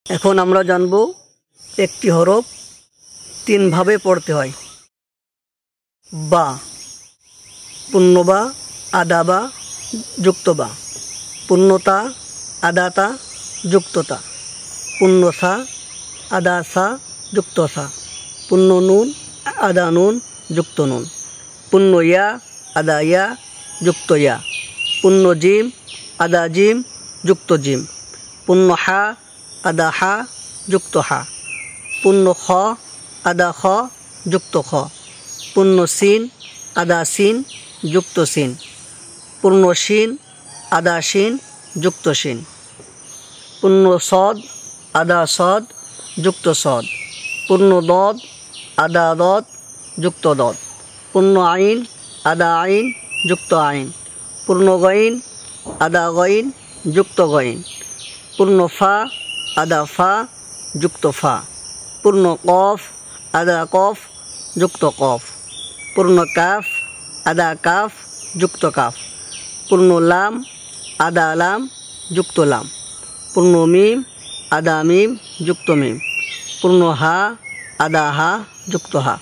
এখন আমরা জানব একটি হরফ তিনভাবে পড়তে হয়। বা, পূর্ণবা, আদাবা, যুক্তবা, পূর্ণতা, আদাতা, যুক্ততা, পূর্ণসা, আদাসা, যুক্তসা, পূর্ণ নুন, আদা নুন, যুক্ত নুন, পূর্ণ ইয়া, আদা ইয়া, যুক্ত ইয়া, পূর্ণ জিম, আদা জিম, যুক্ত জিম, পূর্ণ হা, আদা হা, যুক্ত হা, পূর্ণ খ, আদা খ, যুক্ত খ, পূর্ণ সিন, আদা সিন, যুক্ত সিন, পূর্ণ শিন, আদা শিন, যুক্ত শিন, পূর্ণ সদ, আদা সদ, যুক্ত সদ, পূর্ণ দদ, আদা দদ, যুক্ত দদ, পূর্ণ আইন, আদা আইন, যুক্ত আইন, পূর্ণ গইন, আদা গইন, যুক্ত গইন, পূর্ণ ফা, আদা ফা, যুক্ত ফা, পূর্ণ কফ, আদা কফ, যুক্ত কফ, পূর্ণ কাফ, আদা কাফ, যুক্ত কাফ, পূর্ণ লাম, আদা লাম, যুক্ত লাম, পূর্ণ মিম, আদা মিম, যুক্ত মিম, পূর্ণ হা, আদা হা, যুক্ত হা।